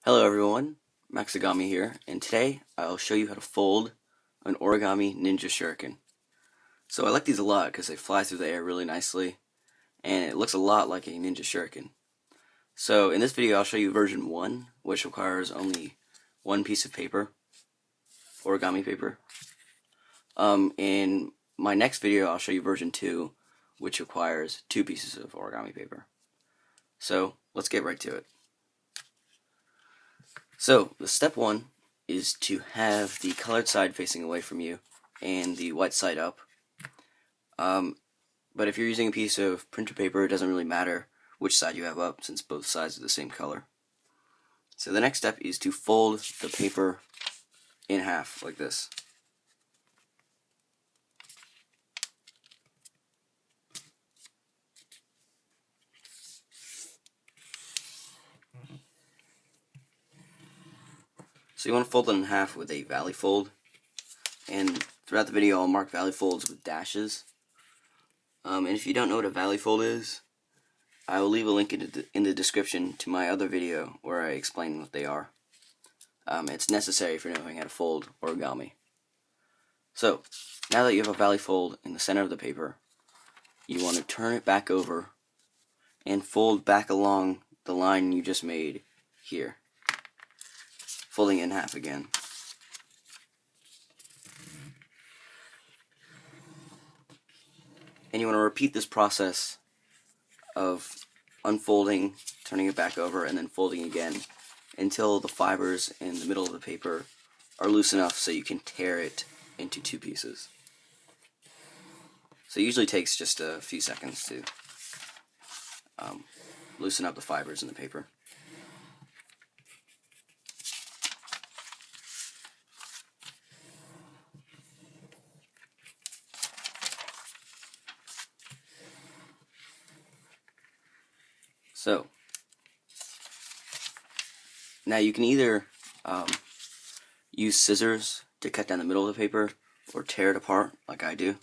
Hello everyone, Maxigami here, and today I'll show you how to fold an Origami Ninja Shuriken. So I like these a lot because they fly through the air really nicely, and it looks a lot like a Ninja Shuriken. So in this video I'll show you version 1, which requires only one piece of paper, origami paper. In my next video I'll show you version 2, which requires 2 pieces of origami paper. So let's get right to it. So, the step 1 is to have the colored side facing away from you and the white side up. But if you're using a piece of printer paper, it doesn't really matter which side you have up since both sides are the same color. So the next step is to fold the paper in half like this. So you want to fold it in half with a valley fold, and throughout the video I'll mark valley folds with dashes. And if you don't know what a valley fold is, I will leave a link in the description to my other video where I explain what they are. It's necessary for knowing how to fold origami. So, now that you have a valley fold in the center of the paper, you want to turn it back over and fold back along the line you just made here, folding it in half again. And you want to repeat this process of unfolding, turning it back over, and then folding again until the fibers in the middle of the paper are loose enough so you can tear it into 2 pieces. So it usually takes just a few seconds to loosen up the fibers in the paper. So, now you can either use scissors to cut down the middle of the paper, or tear it apart like I do,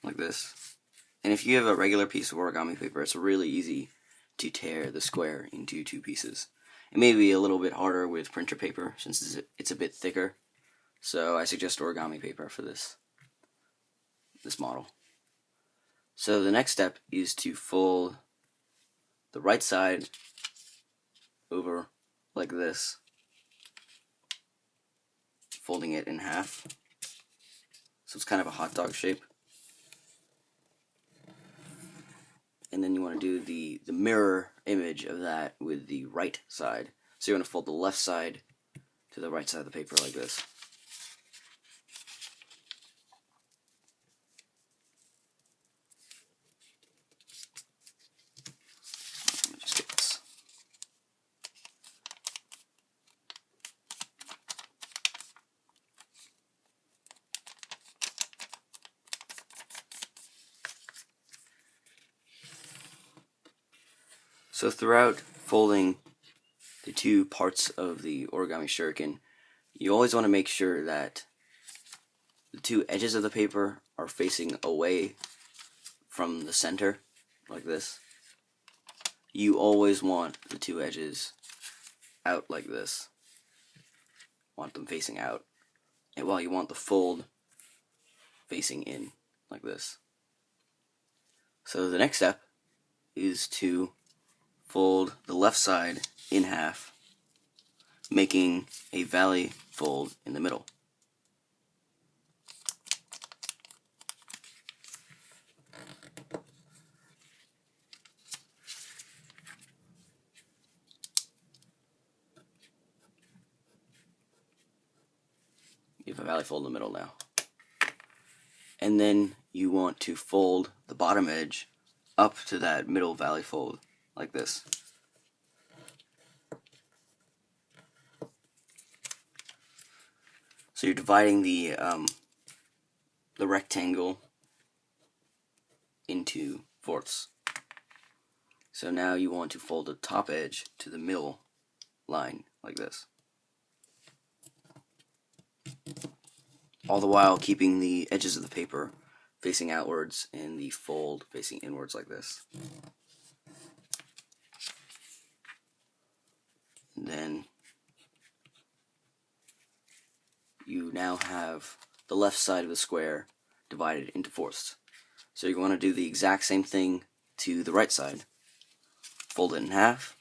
like this. And if you have a regular piece of origami paper, it's really easy to tear the square into 2 pieces. It may be a little bit harder with printer paper since it's a bit thicker, so I suggest origami paper for this model. So the next step is to fold the right side over like this, folding it in half, so it's kind of a hot dog shape. And then you want to do the mirror image of that with the right side. So you want to fold the left side to the right side of the paper like this. Let me just get this. So throughout folding the 2 parts of the origami shuriken, you always want to make sure that the 2 edges of the paper are facing away from the center, like this. You always want the 2 edges out like this. Want them facing out. And while you want the fold facing in, like this. So the next step is to fold the left side in half, making a valley fold in the middle. You have a valley fold in the middle now. And then you want to fold the bottom edge up to that middle valley fold, like this. So you're dividing the rectangle into fourths. So now you want to fold the top edge to the middle line, like this. All the while keeping the edges of the paper facing outwards and the fold facing inwards like this. And then you now have the left side of the square divided into fourths. So you want to do the exact same thing to the right side. Fold it in half.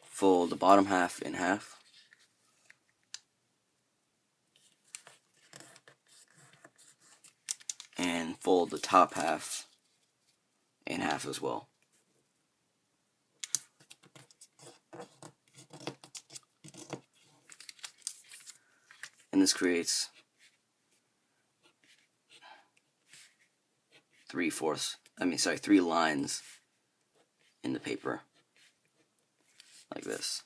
Fold the bottom half in half. And fold the top half in half as well. And this creates 3 lines in the paper, like this.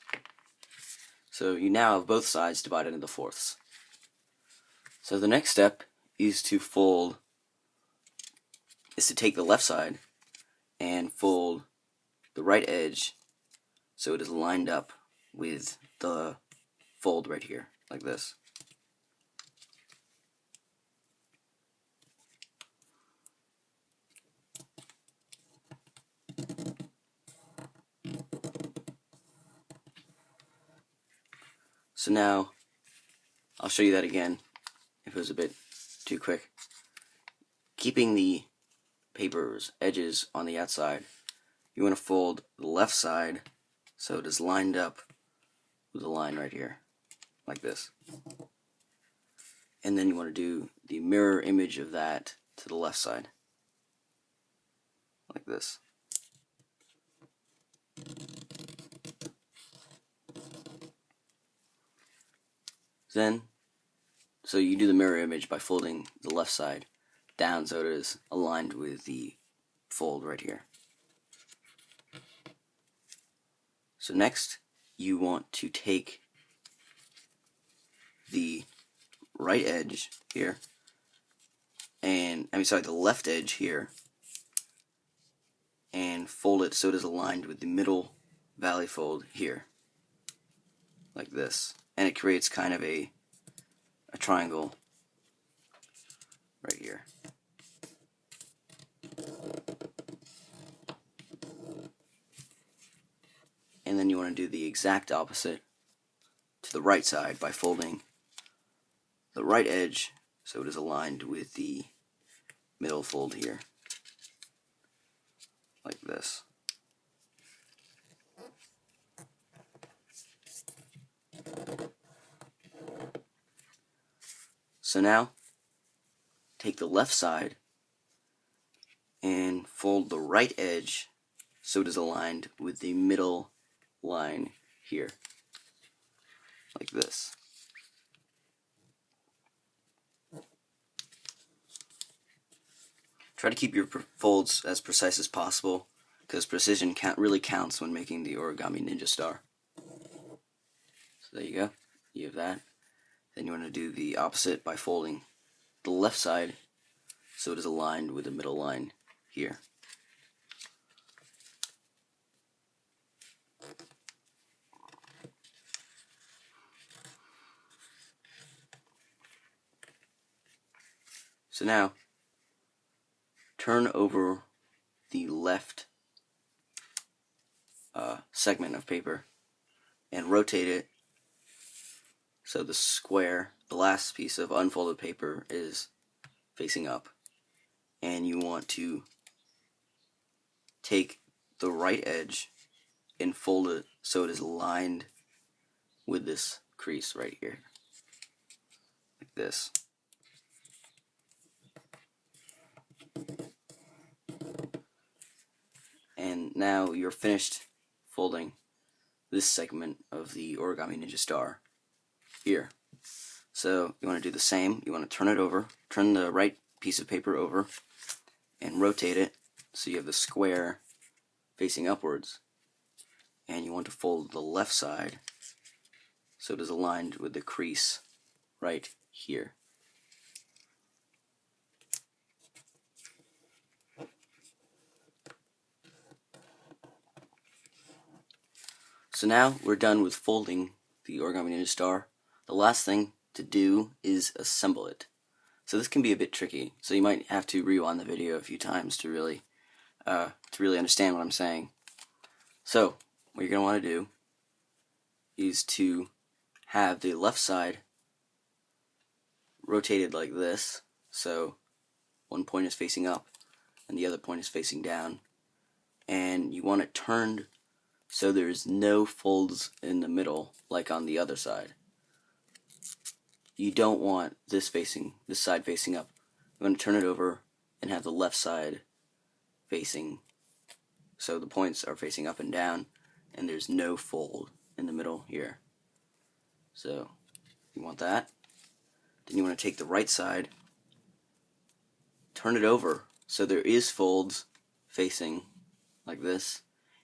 So you now have both sides divided into fourths. So the next step is to take the left side and fold the right edge so it is lined up with the fold right here, like this. So now, I'll show you that again if it was a bit too quick. Keeping the paper's edges on the outside, you want to fold the left side so it is lined up with the line right here, like this. And then you want to do the mirror image of that to the left side, like this. Then, so you do the mirror image by folding the left side down so it is aligned with the fold right here. So next, you want to take the right edge here, the left edge here, and fold it so it is aligned with the middle valley fold here, like this. And it creates kind of a triangle right here. And then you want to do the exact opposite to the right side by folding the right edge so it is aligned with the middle fold here, like this. So now, take the left side and fold the right edge so it is aligned with the middle line here, like this. Try to keep your folds as precise as possible, because precision really counts when making the Origami Ninja Star. So there you go, you have that. Then you want to do the opposite by folding the left side so it is aligned with the middle line here. So now, turn over the left segment of paper and rotate it so the square, the last piece of unfolded paper, is facing up. And you want to take the right edge and fold it so it is aligned with this crease right here, like this. And now you're finished folding this segment of the Origami Ninja Star here. So you want to do the same. You want to turn it over, turn the right piece of paper over, and rotate it so you have the square facing upwards. And you want to fold the left side so it is aligned with the crease right here. So now we're done with folding the Origami Ninja Star. The last thing to do is assemble it. So this can be a bit tricky. So you might have to rewind the video a few times to really understand what I'm saying. So what you're going to want to do is to have the left side rotated like this. So one point is facing up and the other point is facing down. And you want it turned so there's no folds in the middle like on the other side. You don't want this side facing up. You want to turn it over and have the left side facing, so the points are facing up and down and there's no fold in the middle here. So you want that. Then you want to take the right side, turn it over so there is folds facing like this,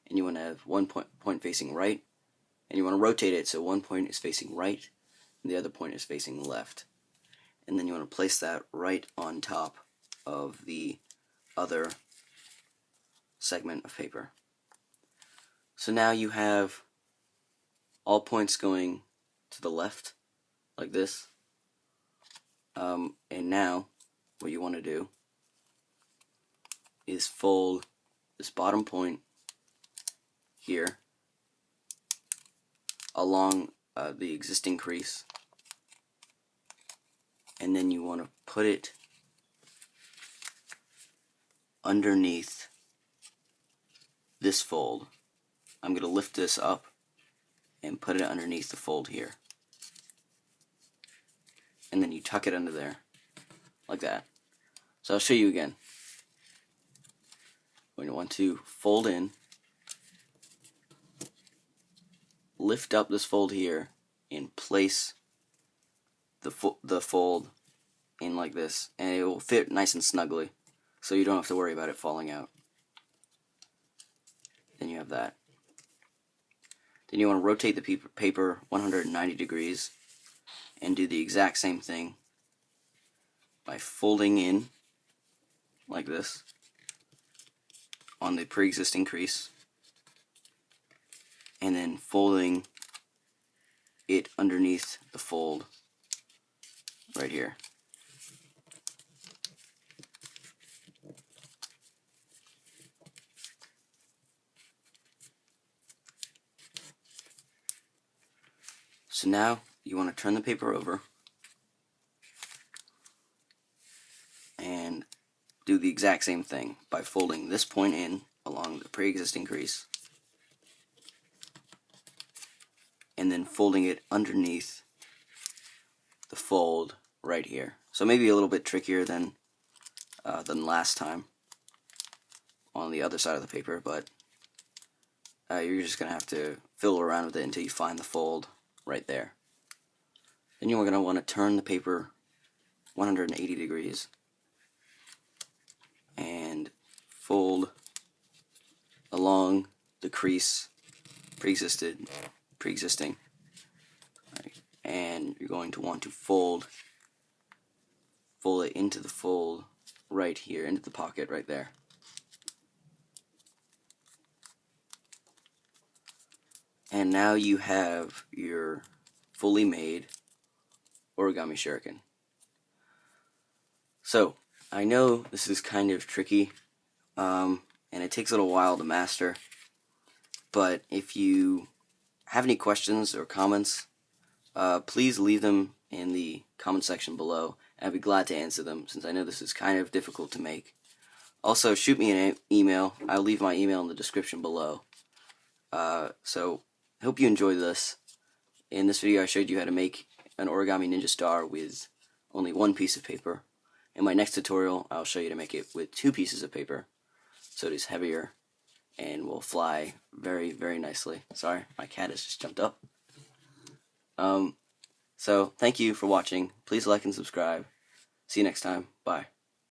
and you want to have one point facing right, and you want to rotate it so one point is facing right and the other point is facing left. And then you want to place that right on top of the other segment of paper. So now you have all points going to the left like this. And now what you want to do is fold this bottom point here along the existing crease, and then you want to put it underneath this fold. I'm going to lift this up and put it underneath the fold here, and then you tuck it under there like that. So I'll show you again. We're going to want to fold in, lift up this fold here, and place the fold in like this, and it will fit nice and snugly, so you don't have to worry about it falling out. Then you have that. Then you want to rotate the paper 190 degrees and do the exact same thing by folding in like this on the pre-existing crease, and then folding it underneath the fold right here. So now you want to turn the paper over and do the exact same thing by folding this point in along the pre-existing crease and then folding it underneath the fold right here. So maybe a little bit trickier than last time on the other side of the paper, but you're just going to have to fiddle around with it until you find the fold right there. Then you're going to want to turn the paper 180 degrees and fold along the crease pre-existing. Right. And you're going to want to fold it into the fold right here, into the pocket right there. And now you have your fully made origami shuriken. So, I know this is kind of tricky, and it takes a little while to master, but if you have any questions or comments, please leave them in the comment section below, and I'd be glad to answer them, since I know this is kind of difficult to make. Also, shoot me an email. I'll leave my email in the description below. So, I hope you enjoyed this. In this video I showed you how to make an origami ninja star with only one piece of paper. In my next tutorial I'll show you to make it with 2 pieces of paper, so it is heavier and will fly very, very nicely. Sorry, my cat has just jumped up. So thank you for watching. Please like and subscribe. See you next time. Bye.